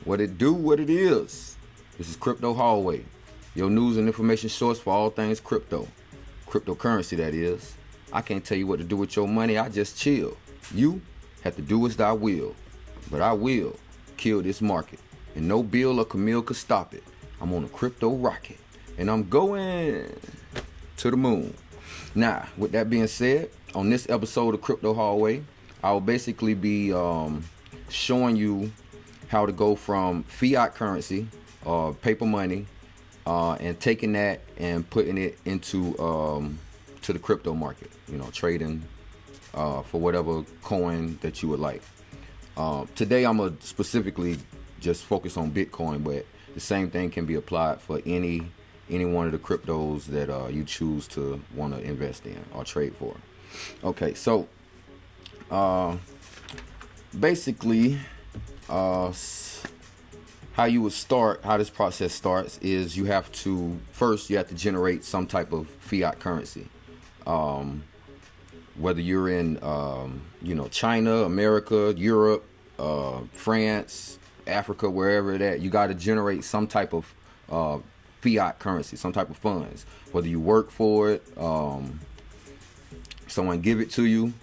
What it do, what it is. This is Crypto Hallway, your news and information source for all things crypto. Cryptocurrency, that is. I can't tell you what to do with your money, I just chill. You have to do as thy will. But I will kill this market. And no Bill or Camille could stop it. I'm on a crypto rocket. And I'm going to the moon. Now, with that being said, on this episode of Crypto Hallway, I will basically be showing you how to go from fiat currency, paper money, and taking that and putting it into to the crypto market. You know, trading for whatever coin that you would like. Today, I'm gonna specifically just focus on Bitcoin, but the same thing can be applied for any one of the cryptos that you choose to want to invest in or trade for. Okay, so basically, how you would start, how this process starts is you have to generate some type of fiat currency. Whether you're in China, America, Europe, France, Africa, wherever that, you got to generate some type of fiat currency, some type of funds. Whether you work for it, someone give it to you,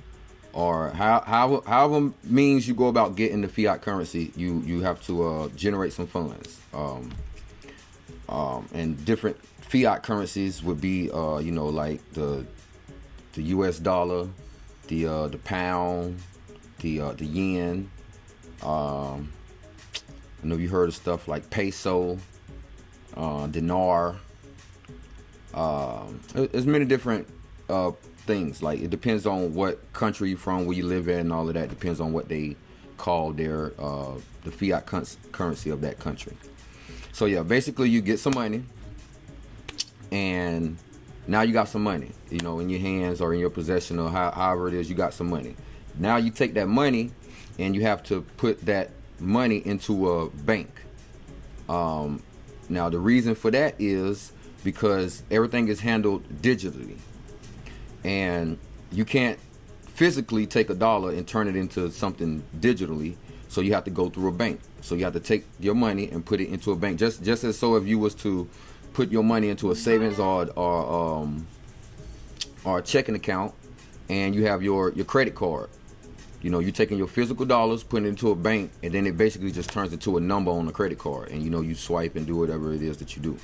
or however means you go about getting the fiat currency, you have to generate some funds. And different fiat currencies would be like the U.S. dollar, the pound, the yen. I know you heard of stuff like peso, dinar. There's many different things. Like, it depends on what country you're from, where you live in, and all of that depends on what they call their the fiat currency of that country. So yeah, basically you get some money, and now you got some money, in your hands or in your possession, or however it is, you got some money. Now you take that money and you have to put that money into a bank. Now the reason for that is because everything is handled digitally, and you can't physically take a dollar and turn it into something digitally, so you have to go through a bank. So you have to take your money and put it into a bank, just as so if you was to put your money into a savings or a checking account, and you have your credit card. You're taking your physical dollars, putting it into a bank, and then it basically just turns into a number on the credit card, and you swipe and do whatever it is that you do.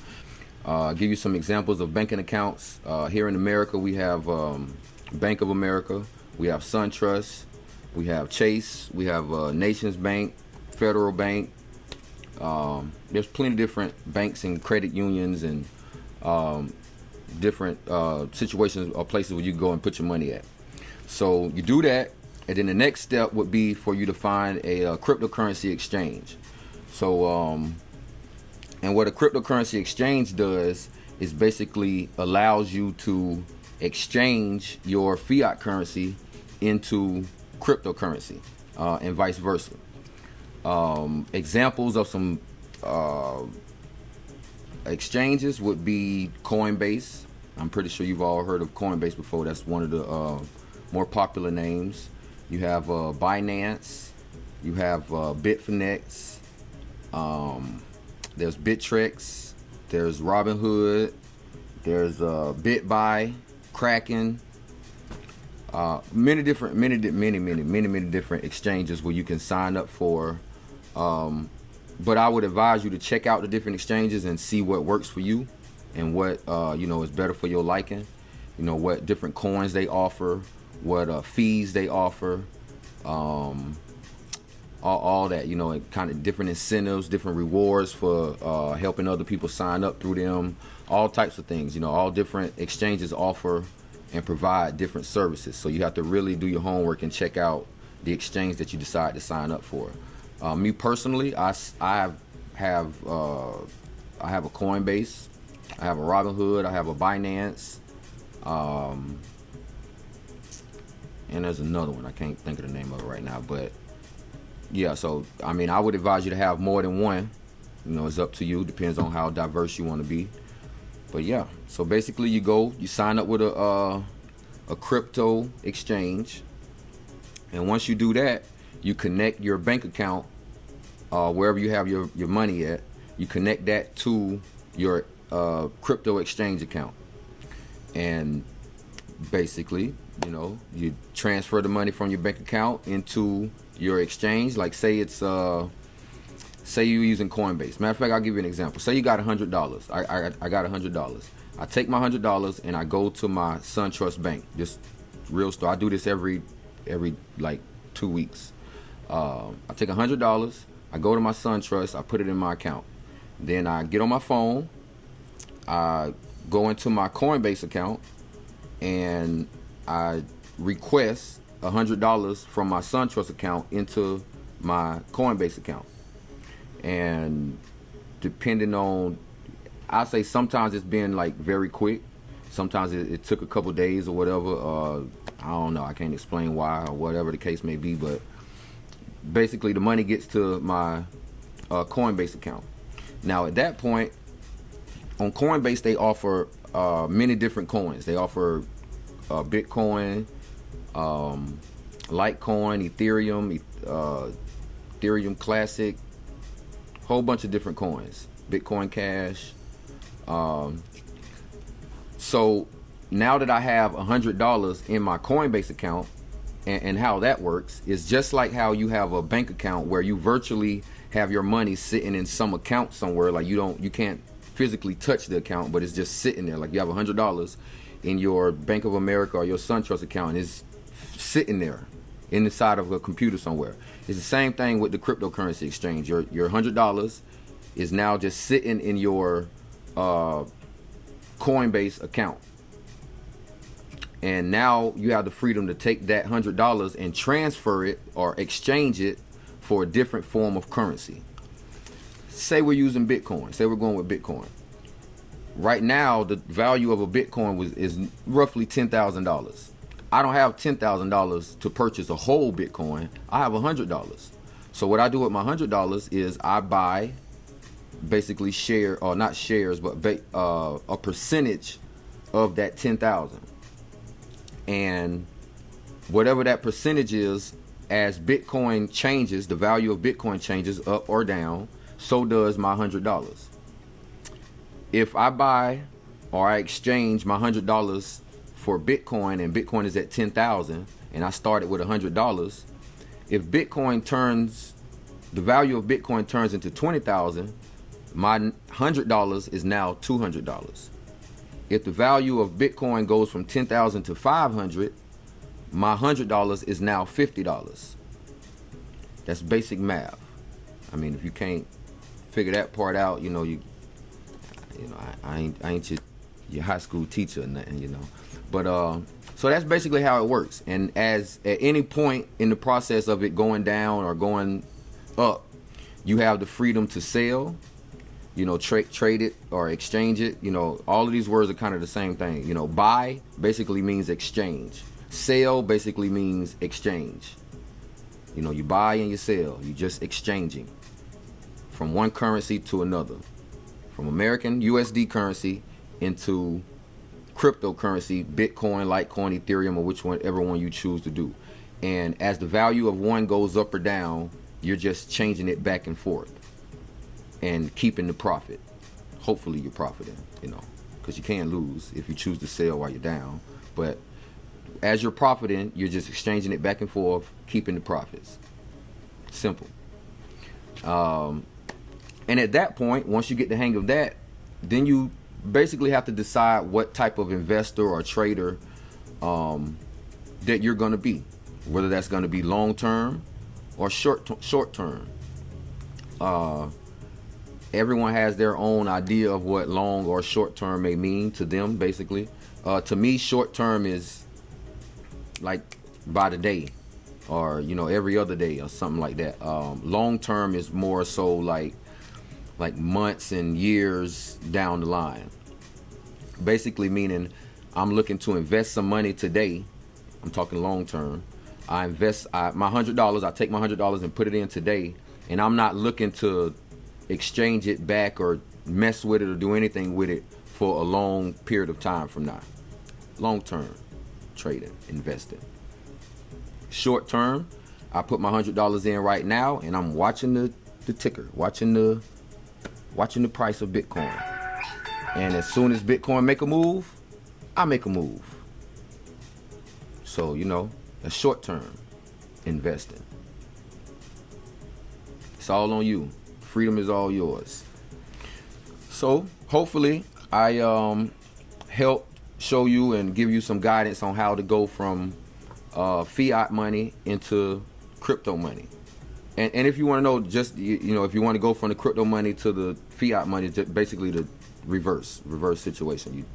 I'll give you some examples of banking accounts. Here in America, we have Bank of America, we have SunTrust, we have Chase, we have Nations Bank, Federal Bank. There's plenty of different banks and credit unions and different situations or places where you go and put your money at. So you do that, and then the next step would be for you to find a cryptocurrency exchange. So and what a cryptocurrency exchange does is basically allows you to exchange your fiat currency into cryptocurrency, and vice versa. Examples of some exchanges would be Coinbase. I'm pretty sure you've all heard of Coinbase before. That's one of the more popular names. You have Binance. You have Bitfinex. There's Bittrex. There's Robinhood. There's BitBuy, Kraken. Many different exchanges where you can sign up for. But I would advise you to check out the different exchanges and see what works for you, and what is better for your liking. What different coins they offer, what fees they offer, all that. And kind of different incentives, different rewards for helping other people sign up through them. All types of things. All different exchanges offer and provide different services. So you have to really do your homework and check out the exchange that you decide to sign up for. Me personally, I have a Coinbase, I have a Robinhood, I have a Binance, and there's another one. I can't think of the name of it right now, but yeah. So I would advise you to have more than one. It's up to you. Depends on how diverse you want to be. But yeah, so basically you sign up with a crypto exchange, and once you do that, you connect your bank account wherever you have your money at, you connect that to your crypto exchange account. And basically, you transfer the money from your bank account into your exchange. Like say it's say you're using Coinbase. Matter of fact, I'll give you an example. Say you got $100. I got $100. I take my $100 and I go to my SunTrust Bank. Just real store. I do this every like 2 weeks. I take $100. I go to my SunTrust. I put it in my account. Then I get on my phone. I go into my Coinbase account and I request $100 from my SunTrust account into my Coinbase account. And depending on, I say sometimes it's been like very quick. Sometimes it took a couple days or whatever. I don't know. I can't explain why or whatever the case may be. But basically the money gets to my Coinbase account. Now at that point, on Coinbase they offer many different coins. They offer Bitcoin, Litecoin, Ethereum, Ethereum Classic, whole bunch of different coins, Bitcoin Cash. So now that I have $100 in my Coinbase account, and how that works is just like how you have a bank account where you virtually have your money sitting in some account somewhere. Like you can't physically touch the account, but it's just sitting there. Like you have $100 in your Bank of America or your SunTrust account, and it's sitting there inside of a computer somewhere. It's the same thing with the cryptocurrency exchange. Your $100 is now just sitting in your Coinbase account. And now you have the freedom to take that $100 and transfer it or exchange it for a different form of currency. Say we're using Bitcoin. Say we're going with Bitcoin. Right now, the value of a Bitcoin is roughly $10,000. I don't have $10,000 to purchase a whole Bitcoin. I have $100. So what I do with my $100 is I buy basically not shares, but a percentage of that 10,000. And whatever that percentage is, as Bitcoin changes, the value of Bitcoin changes up or down, so does my $100. If I buy or I exchange my $100 for Bitcoin and Bitcoin is at 10,000 and I started with $100, if the value of Bitcoin turns into 20,000, my $100 is now $200. If the value of Bitcoin goes from 10,000 to 500, my $100 is now $50. That's basic math. I mean, if you can't figure that part out, I ain't your high school teacher or nothing, But so that's basically how it works. And as at any point in the process of it going down or going up, you have the freedom to sell. Trade it or exchange it. All of these words are kind of the same thing. Buy basically means exchange. Sell basically means exchange. You buy and you sell. You're just exchanging from one currency to another. From American USD currency into cryptocurrency, Bitcoin, Litecoin, Ethereum, or whichever one you choose to do. And as the value of one goes up or down, you're just changing it back and forth and keeping the profit. Hopefully you're profiting, because you can't lose if you choose to sell while you're down. But as you're profiting, you're just exchanging it back and forth, keeping the profits. Simple. And at that point, once you get the hang of that, then you basically have to decide what type of investor or trader that you're going to be, whether that's going to be long term or short term. Everyone has their own idea of what long or short term may mean to them, basically. To me, short term is like by the day or, every other day or something like that. Long term is more so like months and years down the line. Basically meaning I'm looking to invest some money today. I'm talking long term. I invest my $100. I take my $100 and put it in today, and I'm not looking to exchange it back or mess with it or do anything with it for a long period of time from now. Long term trading, investing. Short term, I put my $100 in right now, and I'm watching the the ticker, watching the price of Bitcoin. And as soon as Bitcoin make a move, I make a move. So, you know, a short-term investing. It's all on you. Freedom is all yours. So hopefully I help show you and give you some guidance on how to go from fiat money into crypto money. And if you want to know, just you know, if you want to go from the crypto money to the fiat money, just basically the reverse situation. You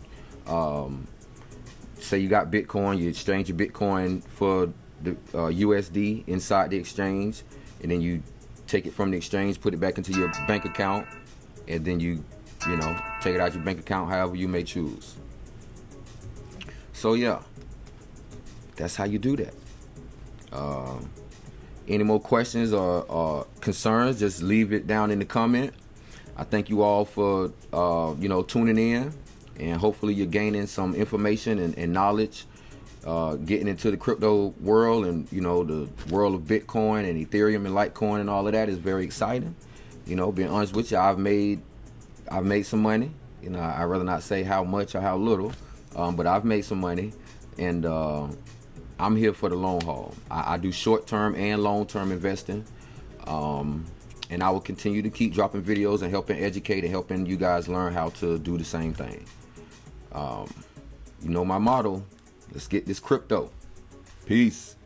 say you got Bitcoin, you exchange your Bitcoin for the USD inside the exchange, and then you take it from the exchange, put it back into your bank account, and then you know, take it out your bank account however you may choose. So yeah, that's how you do that. Any more questions or concerns, just leave it down in the comment. I thank you all for you know, tuning in, and hopefully you're gaining some information and knowledge, getting into the crypto world, and you know, the world of Bitcoin and Ethereum and Litecoin and all of that is very exciting. You know, being honest with you, I've made some money. You know, I'd rather not say how much or how little, but I've made some money, and I'm here for the long haul. I do short-term and long-term investing, and I will continue to keep dropping videos and helping educate and helping you guys learn how to do the same thing. You know my motto, let's get this crypto. Peace.